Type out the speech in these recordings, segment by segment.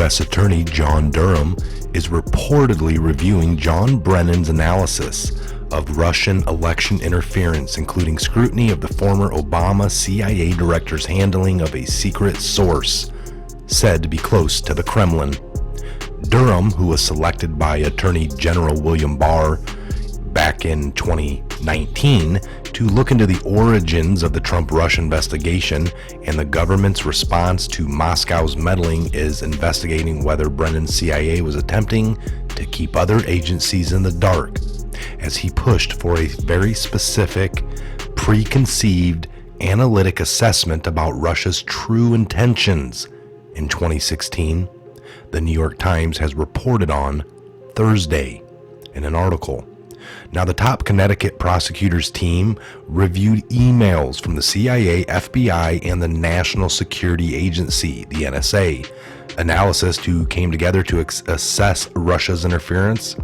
U.S. Attorney John Durham is reportedly reviewing John Brennan's analysis of Russian election interference, including scrutiny of the former Obama CIA director's handling of a secret source said to be close to the Kremlin. Durham, who was selected by Attorney General William Barr back in 2019 to look into the origins of the Trump-Russia investigation and the government's response to Moscow's meddling, is investigating whether Brennan's CIA was attempting to keep other agencies in the dark, as he pushed for a very specific, preconceived, analytic assessment about Russia's true intentions in 2016, the New York Times has reported on Thursday in an article. Now, the top Connecticut prosecutors team reviewed emails from the CIA, FBI, and the National Security Agency, the NSA, analysts who came together to assess Russia's interference.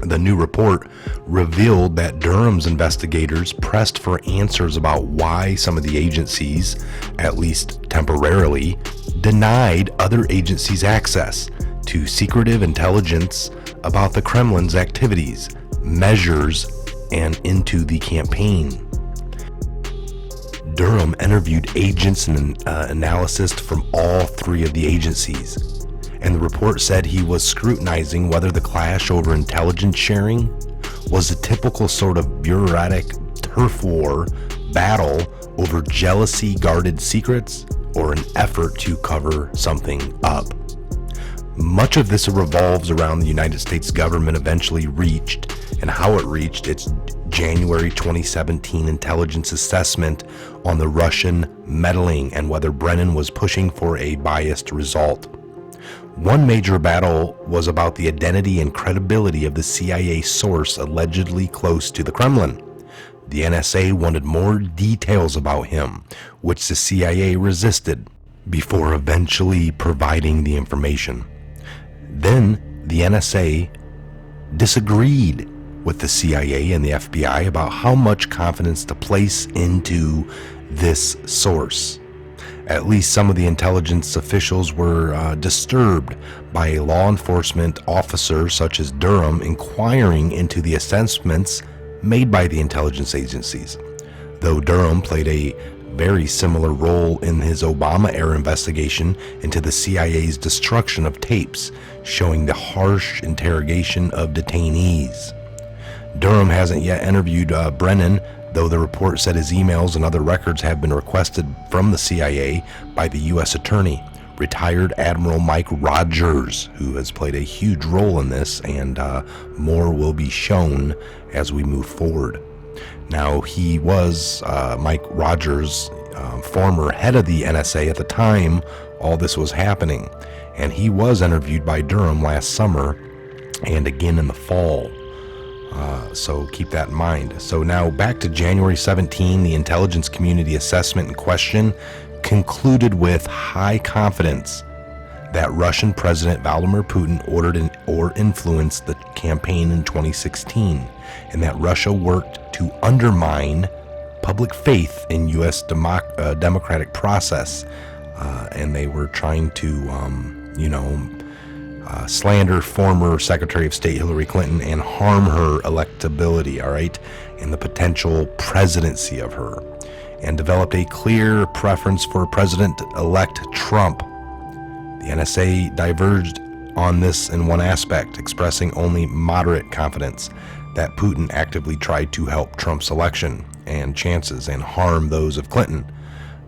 The new report revealed that Durham's investigators pressed for answers about why some of the agencies, at least temporarily, denied other agencies access to secretive intelligence about the Kremlin's activities, measures, and into the campaign. Durham interviewed agents and analysts from all three of the agencies, and the report said he was scrutinizing whether the clash over intelligence sharing was a typical sort of bureaucratic turf war battle over jealousy-guarded secrets or an effort to cover something up. Much of this revolves around the United States government eventually reached and how it reached its January 2017 intelligence assessment on the Russian meddling and whether Brennan was pushing for a biased result. One major battle was about the identity and credibility of the CIA source allegedly close to the Kremlin. The NSA wanted more details about him, which the CIA resisted, before eventually providing the information. Then the NSA disagreed with the CIA and the FBI about how much confidence to place into this source. At least some of the intelligence officials were disturbed by a law enforcement officer such as Durham inquiring into the assessments made by the intelligence agencies. Though Durham played a very similar role in his Obama-era investigation into the CIA's destruction of tapes showing the harsh interrogation of detainees. Durham hasn't yet interviewed Brennan, though the report said his emails and other records have been requested from the CIA by the U.S. Attorney, retired Admiral Mike Rogers, who has played a huge role in this, and more will be shown as we move forward. Now, he was Mike Rogers, former head of the NSA at the time all this was happening, and he was interviewed by Durham last summer and again in the fall. So keep that in mind. So now back to January 17, the intelligence community assessment in question concluded with high confidence that Russian President Vladimir Putin ordered or influenced the campaign in 2016, and that Russia worked to undermine public faith in U.S. democratic process, and they were trying to, slander former Secretary of State Hillary Clinton and harm her electability, all right, and the potential presidency of her, and developed a clear preference for President-elect Trump. The NSA diverged on this in one aspect, expressing only moderate confidence that Putin actively tried to help Trump's election and chances and harm those of Clinton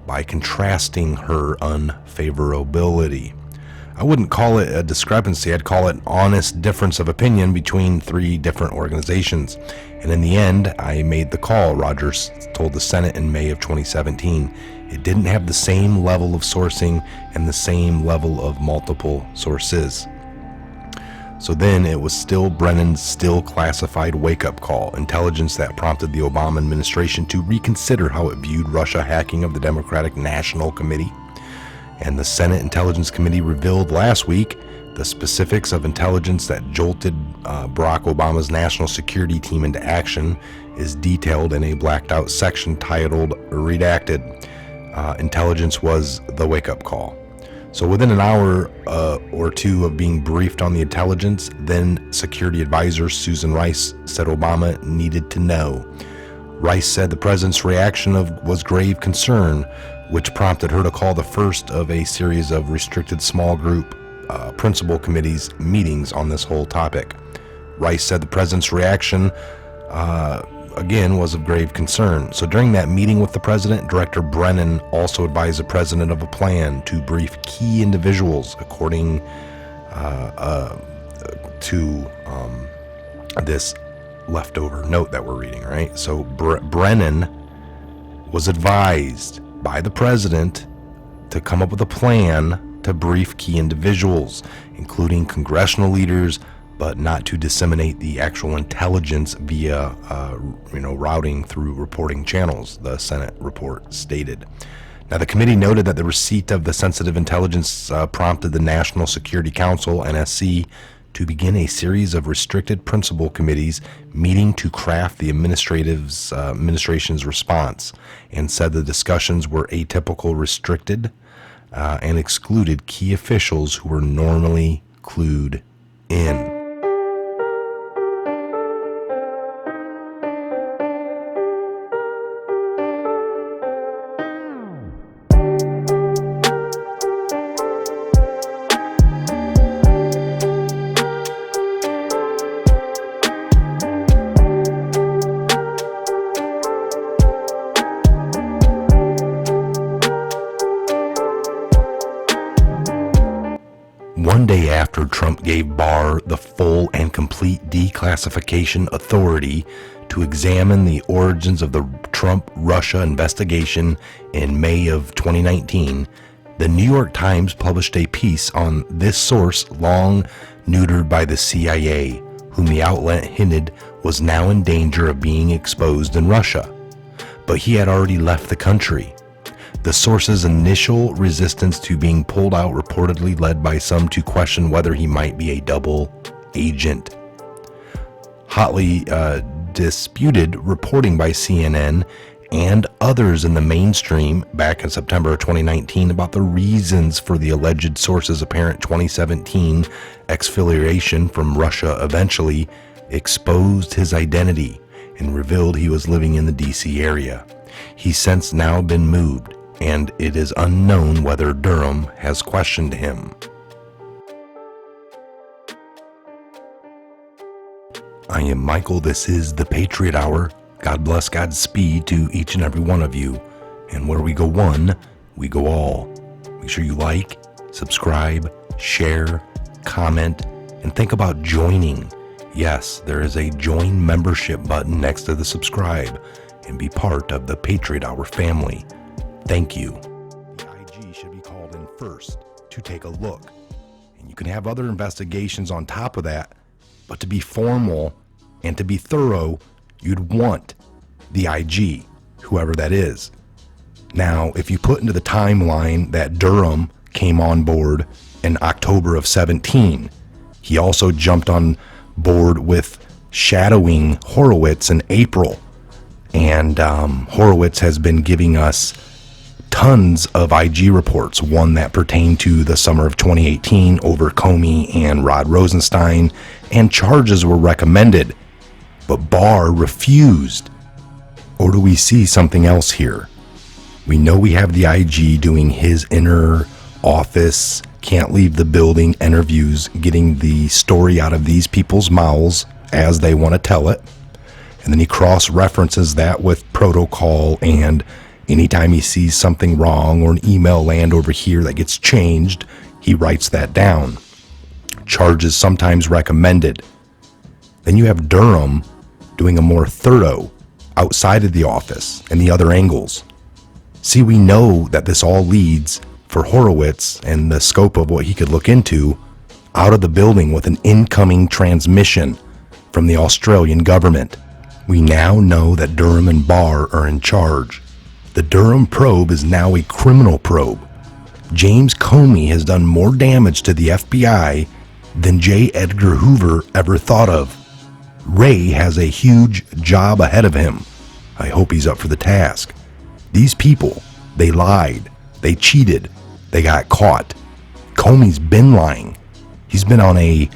by contrasting her unfavorability. I wouldn't call it a discrepancy, I'd call it an honest difference of opinion between three different organizations. And in the end, I made the call, Rogers told the Senate in May of 2017. It didn't have the same level of sourcing and the same level of multiple sources. So then it was still Brennan's still classified wake-up call, intelligence that prompted the Obama administration to reconsider how it viewed Russia hacking of the Democratic National Committee. And the Senate Intelligence Committee revealed last week the specifics of intelligence that jolted Barack Obama's national security team into action is detailed in a blacked out section titled Redacted. Intelligence was the wake-up call. So within an hour or two of being briefed on the intelligence, then Security Advisor Susan Rice said Obama needed to know. Rice said the president's reaction was grave concern, which prompted her to call the first of a series of restricted small group principal committees meetings on this whole topic. Rice said the president's reaction again was of grave concern. So during that meeting with the president, Director Brennan also advised the president of a plan to brief key individuals according to this leftover note that we're reading, right? So Brennan was advised by the president to come up with a plan to brief key individuals, including congressional leaders, but not to disseminate the actual intelligence via, routing through reporting channels, the Senate report stated. Now, the committee noted that the receipt of the sensitive intelligence prompted the National Security Council, NSC, to begin a series of restricted principal committees meeting to craft the administration's response, and said the discussions were atypical, restricted, and excluded key officials who were normally clued in. One day after Trump gave Barr the full and complete declassification authority to examine the origins of the Trump-Russia investigation in May of 2019, the New York Times published a piece on this source long neutered by the CIA, whom the outlet hinted was now in danger of being exposed in Russia. But he had already left the country. The source's initial resistance to being pulled out reportedly led by some to question whether he might be a double agent. Hotly disputed reporting by CNN and others in the mainstream back in September of 2019 about the reasons for the alleged source's apparent 2017 exfiliation from Russia eventually exposed his identity and revealed he was living in the DC area. He's since now been moved, and it is unknown whether Durham has questioned him. I am Michael. This is the Patriot Hour. God bless, Godspeed to each and every one of you. And where we go one, we go all. Make sure you like, subscribe, share, comment, and think about joining. Yes, there is a join membership button next to the subscribe, and be part of the Patriot Hour family. Thank you. The IG should be called in first to take a look. And you can have other investigations on top of that, but to be formal and to be thorough, you'd want the IG, whoever that is. Now, if you put into the timeline that Durham came on board in October of 17, he also jumped on board with shadowing Horowitz in April. And Horowitz has been giving us tons of IG reports, one that pertained to the summer of 2018 over Comey and Rod Rosenstein, and charges were recommended, but Barr refused. Or do we see something else here? We know we have the IG doing his inner office, can't leave the building interviews, getting the story out of these people's mouths as they want to tell it, and then he cross-references that with protocol, and anytime he sees something wrong or an email land over here that gets changed, he writes that down. Charges sometimes recommended. Then you have Durham doing a more thorough outside of the office and the other angles. See, we know that this all leads for Horowitz and the scope of what he could look into out of the building with an incoming transmission from the Australian government. We now know that Durham and Barr are in charge. The Durham probe is now a criminal probe. James Comey has done more damage to the FBI than J. Edgar Hoover ever thought of. Ray has a huge job ahead of him. I hope he's up for the task. These people, they lied, they cheated, they got caught. Comey's been lying. He's been on a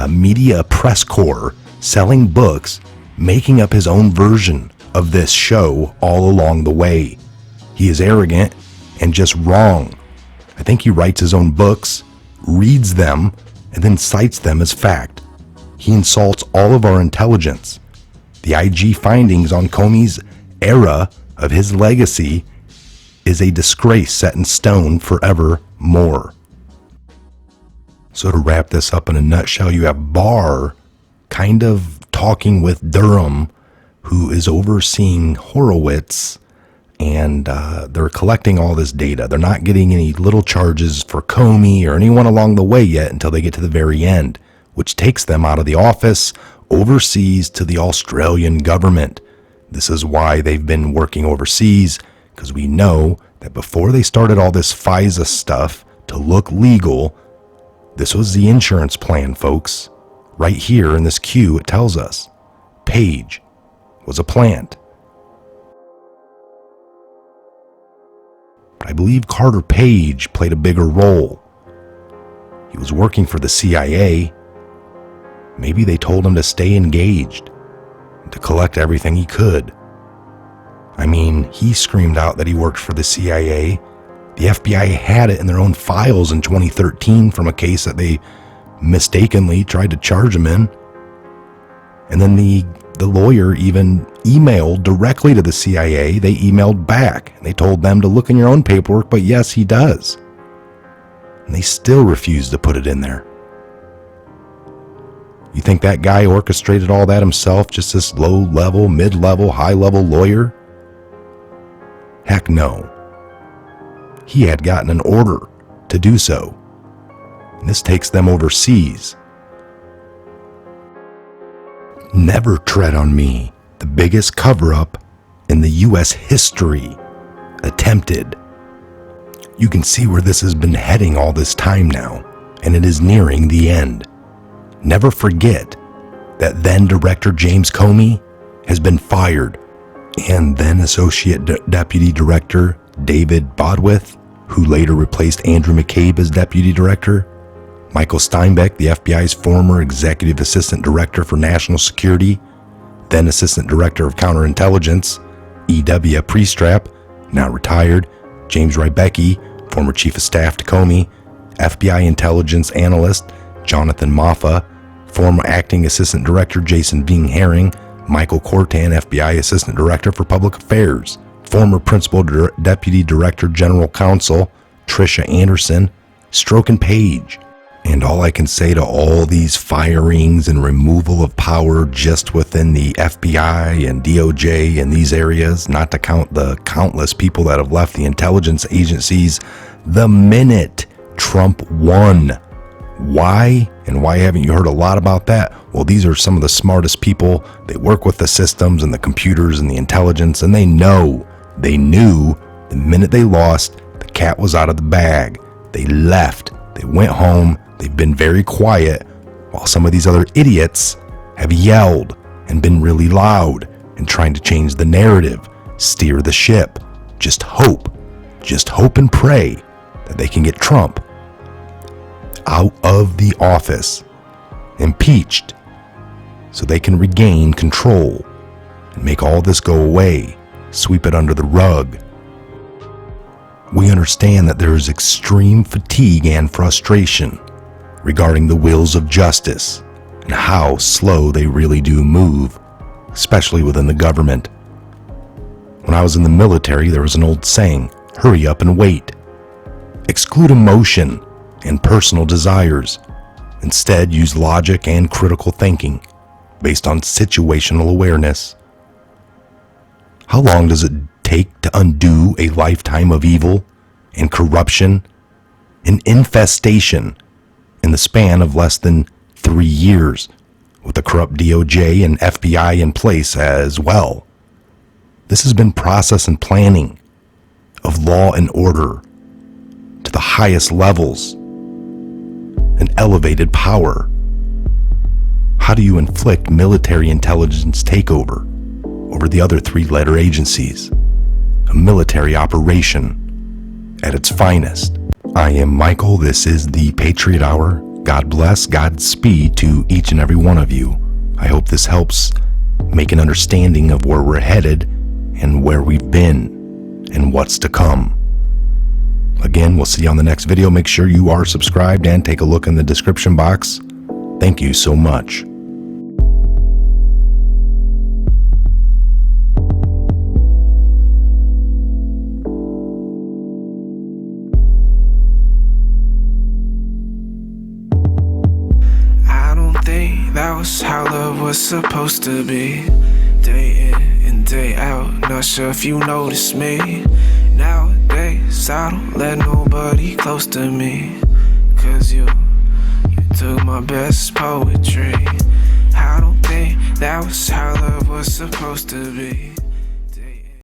media press corps selling books, making up his own version of this show all along the way. He is arrogant and just wrong. I think he writes his own books, reads them, and then cites them as fact. He insults all of our intelligence. The IG findings on Comey's era of his legacy is a disgrace set in stone forevermore. So to wrap this up in a nutshell, you have Barr kind of talking with Durham, who is overseeing Horowitz, and they're collecting all this data. They're not getting any little charges for Comey or anyone along the way yet until they get to the very end, which takes them out of the office overseas to the Australian government. This is why they've been working overseas, because we know that before they started all this FISA stuff to look legal, this was the insurance plan, folks. Right here in this queue, it tells us Page was a plant. I believe Carter Page played a bigger role. He was working for the CIA. Maybe they told him to stay engaged, to collect everything he could. I mean, he screamed out that he worked for the CIA. The FBI had it in their own files in 2013 from a case that they mistakenly tried to charge him in. And then the lawyer even emailed directly to the CIA. They emailed back. And they told them to look in your own paperwork, but yes, he does. And they still refused to put it in there. You think that guy orchestrated all that himself, just this low-level, mid-level, high-level lawyer? Heck no. He had gotten an order to do so. And this takes them overseas. Never tread on me. The biggest cover-up in the U.S. history attempted. You can see where this has been heading all this time now, and it is nearing the end. Never forget that then Director James Comey has been fired, and then Associate Deputy Director David Bodwith, who later replaced Andrew McCabe as Deputy Director, Michael Steinbeck, the FBI's former Executive Assistant Director for National Security, then Assistant Director of Counterintelligence, E.W. Prestrap, now retired, James Rybecki, former Chief of Staff to Comey, FBI Intelligence Analyst Jonathan Moffa, former Acting Assistant Director Jason Ving Herring, Michael Cortan, FBI Assistant Director for Public Affairs, former Principal Deputy Director General Counsel Tricia Anderson, Stroke and Page. And all I can say to all these firings and removal of power just within the FBI and DOJ in these areas, not to count the countless people that have left the intelligence agencies the minute Trump won. Why? And why haven't you heard a lot about that? Well, these are some of the smartest people. They work with the systems and the computers and the intelligence, and they knew the minute they lost, the cat was out of the bag. They left. They went home. They've been very quiet, while some of these other idiots have yelled and been really loud and trying to change the narrative, steer the ship. Just hope and pray that they can get Trump out of the office, impeached, so they can regain control and make all this go away, sweep it under the rug. We understand that there is extreme fatigue and frustration regarding the wheels of justice and how slow they really do move, especially within the government. When I was in the military, there was an old saying, hurry up and wait. Exclude emotion and personal desires. Instead, use logic and critical thinking based on situational awareness. How long does it take to undo a lifetime of evil and corruption and infestation in the span of less than 3 years, with the corrupt DOJ and FBI in place as well? This has been process and planning of law and order to the highest levels and elevated power. How do you inflict military intelligence takeover over the other three-letter agencies? A military operation at its finest. I am Michael. This is the Patriot Hour. God bless, Godspeed to each and every one of you. I hope this helps make an understanding of where we're headed and where we've been and what's to come. Again, we'll see you on the next video. Make sure you are subscribed and take a look in the description box. Thank you so much. That was how love was supposed to be. Day in and day out, not sure if you notice me. Nowadays I don't let nobody close to me, 'cause you took my best poetry. I don't think that was how love was supposed to be.